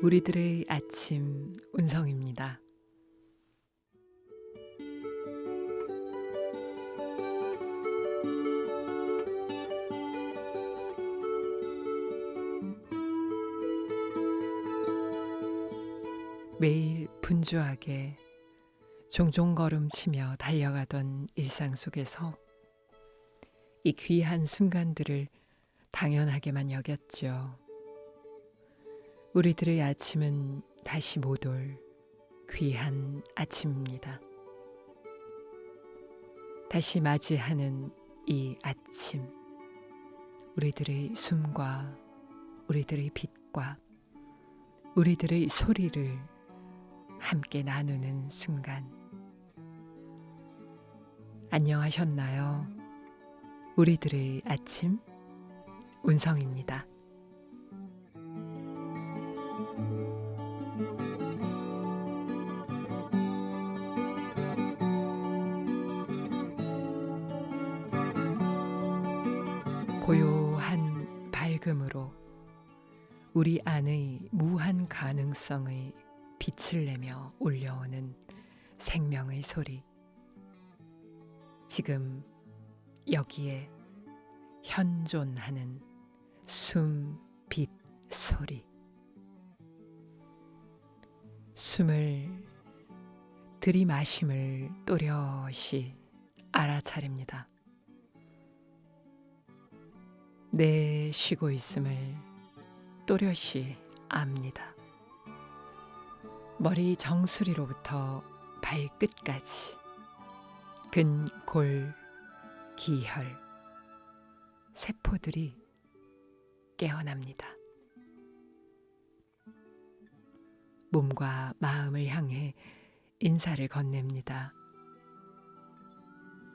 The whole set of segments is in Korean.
우리들의 아침 운성입니다. 매일 분주하게 종종 걸음치며 달려가던 일상 속에서 이 귀한 순간들을 당연하게만 여겼죠. 우리들의 아침은 다시 못 올 귀한 아침입니다. 다시 맞이하는 이 아침, 우리들의 숨과 우리들의 빛과 우리들의 소리를 함께 나누는 순간. 안녕하셨나요? 우리들의 아침 운성입니다. 고요한 밝음으로 우리 안의 무한 가능성의 빛을 내며 울려오는 생명의 소리. 지금 여기에 현존하는 숨, 빛, 소리. 숨을 들이마심을 또렷이 알아차립니다. 내쉬고 있음을 또렷이 압니다. 머리 정수리로부터 발끝까지 근, 골, 기혈, 세포들이 깨어납니다. 몸과 마음을 향해 인사를 건넵니다.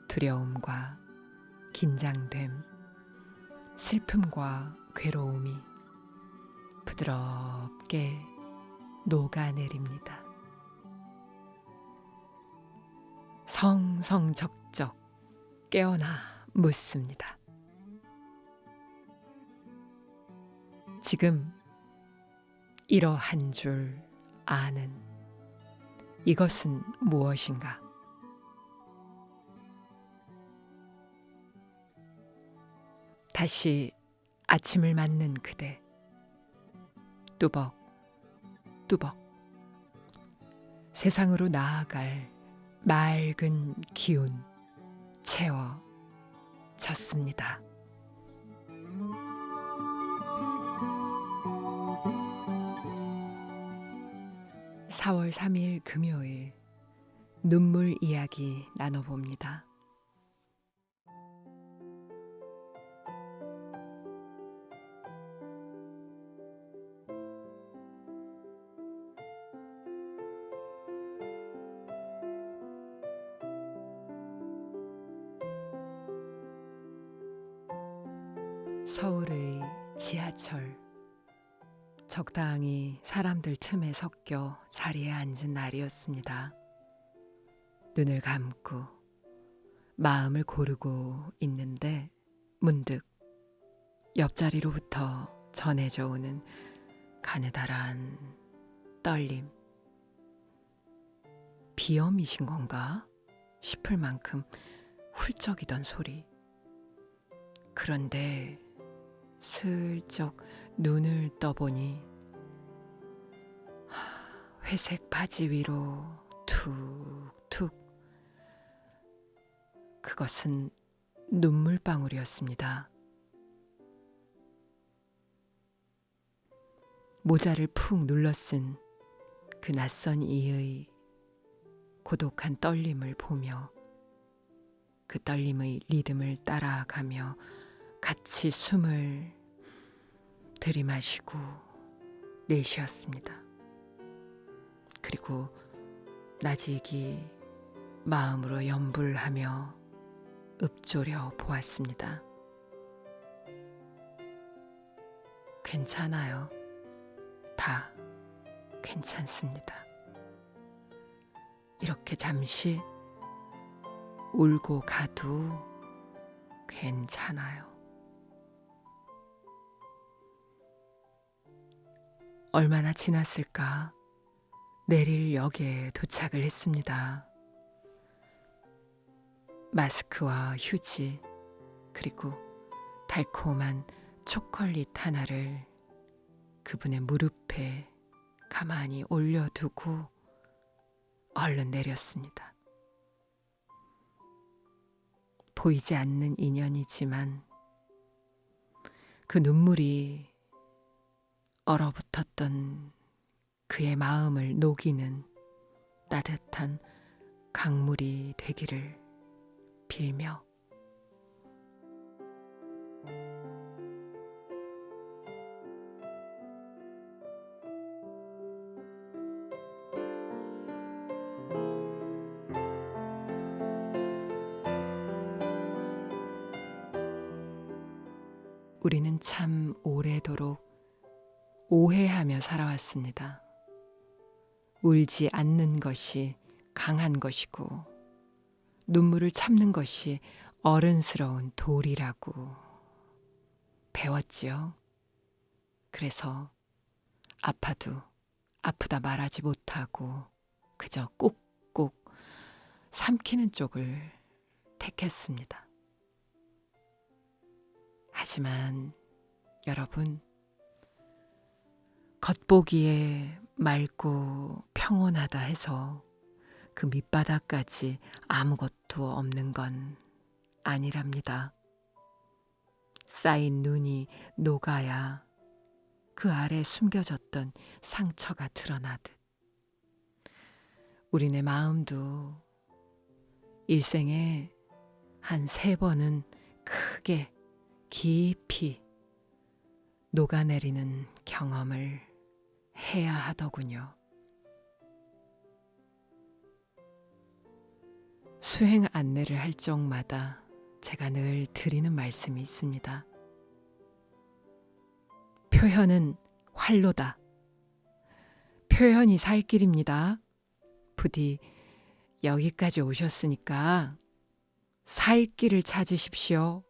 두려움과 긴장됨, 슬픔과 괴로움이 부드럽게 녹아내립니다. 성성적적 깨어나 묻습니다. 지금 이러한 줄 아는 이것은 무엇인가? 다시 아침을 맞는 그대, 뚜벅 뚜벅 세상으로 나아갈 맑은 기운 채워졌습니다. 4월 3일 금요일 눈물 이야기 나눠봅니다. 서울의 지하철. 적당히 사람들 틈에 섞여 자리에 앉은 날이었습니다. 눈을 감고 마음을 고르고 있는데 문득 옆자리로부터 전해져 오는 가느다란 떨림. 비염이신 건가 싶을 만큼 훌쩍이던 소리. 그런데 슬쩍 눈을 떠보니 회색 바지 위로 툭툭. 그것은 눈물방울이었습니다. 모자를 푹 눌러쓴 그 낯선 이의 고독한 떨림을 보며 그 떨림의 리듬을 따라가며 같이 숨을 들이마시고 내쉬었습니다. 그리고 나직이 마음으로 염불하며 읊조려 보았습니다. 괜찮아요. 다 괜찮습니다. 이렇게 잠시 울고 가도 괜찮아요. 얼마나 지났을까? 내릴 역에 도착을 했습니다. 마스크와 휴지, 그리고 달콤한 초콜릿 하나를 그분의 무릎에 가만히 올려두고 얼른 내렸습니다. 보이지 않는 인연이지만 그 눈물이 얼어붙었던 그의 마음을 녹이는 따뜻한 강물이 되기를 빌며 우리는 참 오래도록 오해하며 살아왔습니다. 울지 않는 것이 강한 것이고 눈물을 참는 것이 어른스러운 도리라고 배웠지요. 그래서 아파도 아프다 말하지 못하고 그저 꾹꾹 삼키는 쪽을 택했습니다. 하지만 여러분, 겉보기에 맑고 평온하다 해서 그 밑바닥까지 아무것도 없는 건 아니랍니다. 쌓인 눈이 녹아야 그 아래 숨겨졌던 상처가 드러나듯 우리네 마음도 일생에 한 3번은 크게 깊이 녹아내리는 경험을 해야 하더군요. 수행 안내를 할 적마다 제가 늘 드리는 말씀이 있습니다. 표현은 활로다. 표현이 살 길입니다. 부디 여기까지 오셨으니까 살 길을 찾으십시오.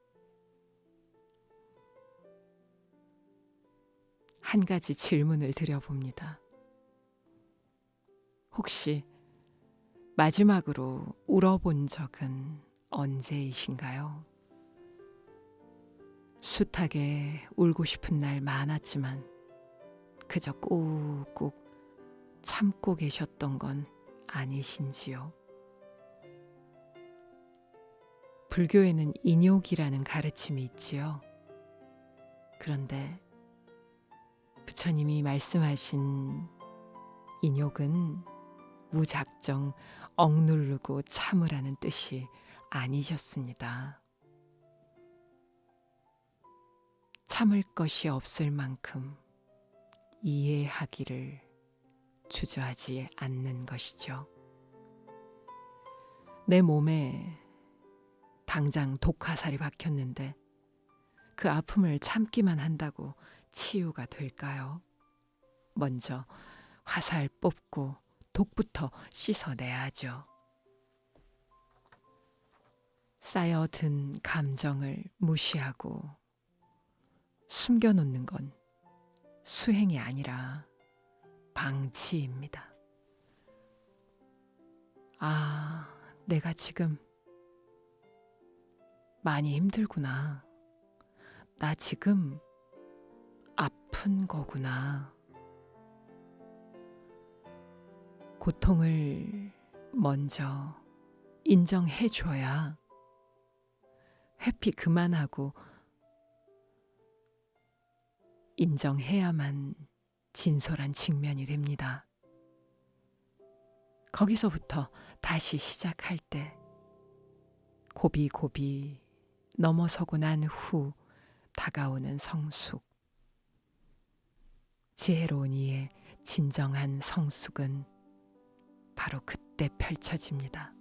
한 가지 질문을 드려봅니다. 혹시 마지막으로 울어본 적은 언제이신가요? 숱하게 울고 싶은 날 많았지만 그저 꾹꾹 참고 계셨던 건 아니신지요? 불교에는 인욕이라는 가르침이 있지요. 그런데 부처님이 말씀하신 인욕은 무작정 억누르고 참으라는 뜻이 아니셨습니다. 참을 것이 없을 만큼 이해하기를 주저하지 않는 것이죠. 내 몸에 당장 독화살이 박혔는데 그 아픔을 참기만 한다고 치유가 될까요? 먼저 화살 뽑고 독부터 씻어내야죠. 쌓여든 감정을 무시하고 숨겨놓는 건 수행이 아니라 방치입니다. 아, 내가 지금 많이 힘들구나. 나 지금 아픈 거구나. 고통을 먼저 인정해줘야 회피 그만하고 인정해야만 진솔한 직면이 됩니다. 거기서부터 다시 시작할 때 고비고비 넘어서고 난 후 다가오는 성숙. 지혜로운 이의 진정한 성숙은 바로 그때 펼쳐집니다.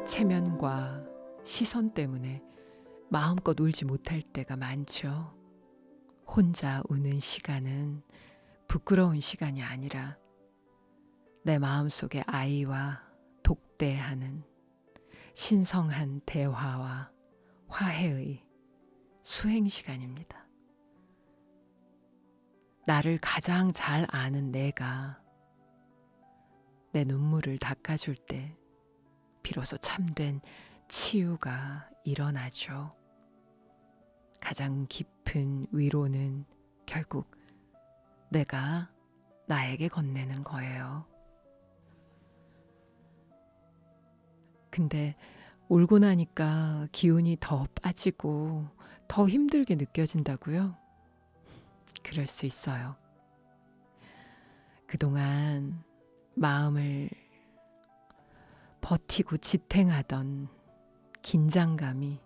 체면과 시선 때문에 마음껏 울지 못할 때가 많죠. 혼자 우는 시간은 부끄러운 시간이 아니라 내 마음속의 아이와 독대하는 신성한 대화와 화해의 수행 시간입니다. 나를 가장 잘 아는 내가 내 눈물을 닦아줄 때 비로소 참된 치유가 일어나죠. 가장 깊은 위로는 결국 내가 나에게 건네는 거예요. 근데 울고 나니까 기운이 더 빠지고 더 힘들게 느껴진다고요? 그럴 수 있어요. 그동안 마음을 버티고 지탱하던 긴장감이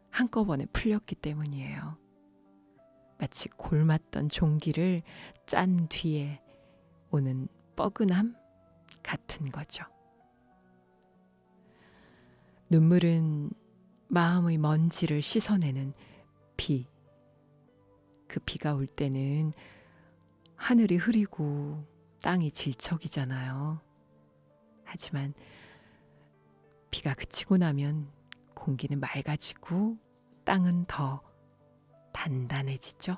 한꺼번에 풀렸기 때문이에요. 마치 골맞던 종기를 짠 뒤에 오는 뻐근함 같은 거죠. 눈물은 마음의 먼지를 씻어내는 비. 그 비가 올 때는 하늘이 흐리고 땅이 질척이잖아요. 하지만 비가 그치고 나면 공기는 맑아지고 땅은 더 단단해지죠.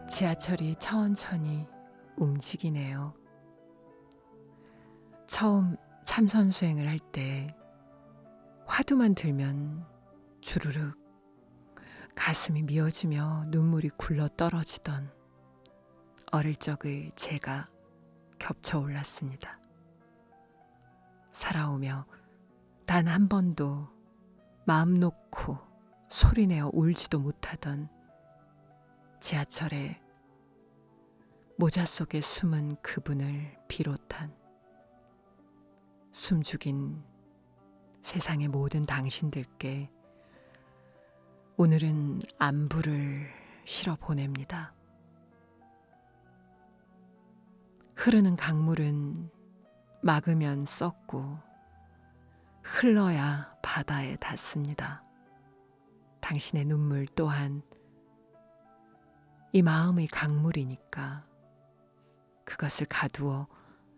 지하철이 천천히 움직이네요. 처음 참선 수행을 할 때 화두만 들면 주르륵 가슴이 미어지며 눈물이 굴러 떨어지던 어릴 적의 제가 겹쳐 올랐습니다. 살아오며 단 한 번도 마음 놓고 소리내어 울지도 못하던 지하철의 모자 속에 숨은 그분을 비롯한 숨죽인 세상의 모든 당신들께 오늘은 안부를 실어 보냅니다. 흐르는 강물은 막으면 썩고 흘러야 바다에 닿습니다. 당신의 눈물 또한 이 마음의 강물이니까 그것을 가두어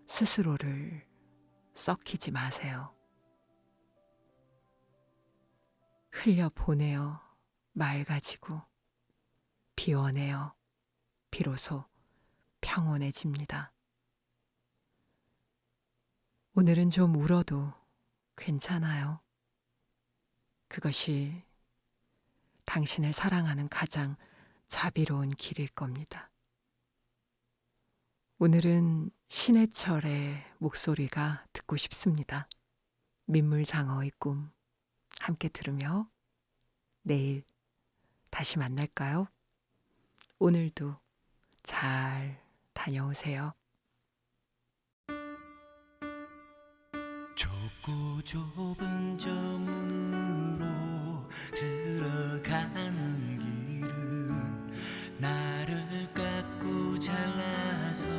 스스로를 썩히지 마세요. 흘려보내어 맑아지고 비워내어 비로소 평온해집니다. 오늘은 좀 울어도 괜찮아요. 그것이 당신을 사랑하는 가장 자비로운 길일 겁니다. 오늘은 신해철의 목소리가 듣고 싶습니다. 민물장어의 꿈 함께 들으며 내일 다시 만날까요? 오늘도 잘 다녀오세요. 좁고 좁은 저 문으로 들어가는 길은 나를 깎고 잘라서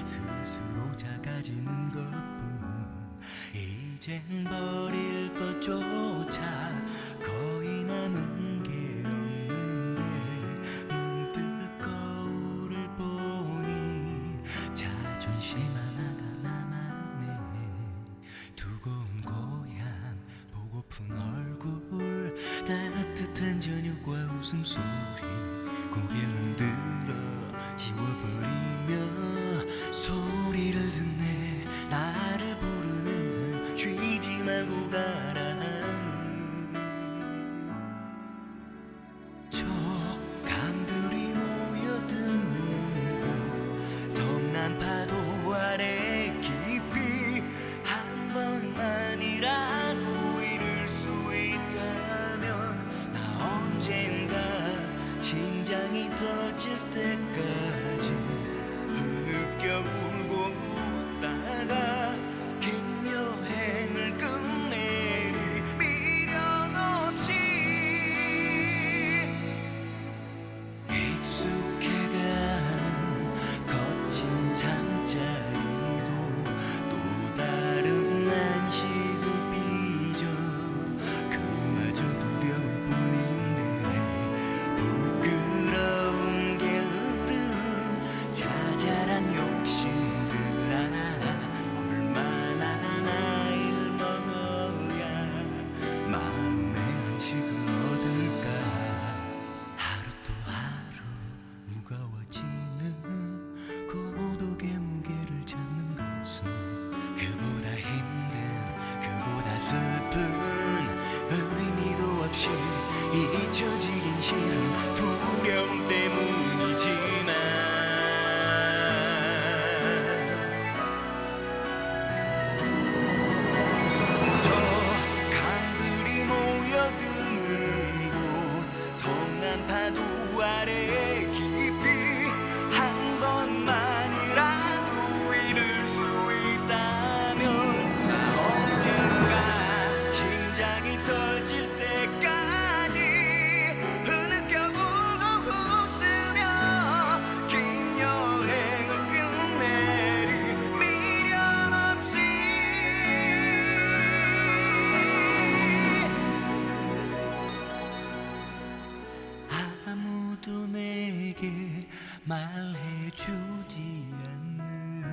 스스로 작아지는 것뿐 이젠 버릴 것조차 거의 남은 게 없는데 문득 거울을 보니 자존심 하나가 남았네. 두고온 고향 보고픈 얼굴 따뜻한 저녁과 웃음소리 고개를 흔들어 지워버리며 소리를 듣네. 나를 부르는 쉬지 말고 가라는 저 강들이 모여드는 곳 성난 파도 아래 깊이 한 번만이라도 이룰 수 있다면 나 언젠가 심장이 터질 때까지 흐느껴 울고 웃다가 긴 여행을 끝내리 미련 없이 익숙해가는 거친 잠자리도 또 다른 안식을 빚어 그마저 두려울 뿐인데 말해주지 않는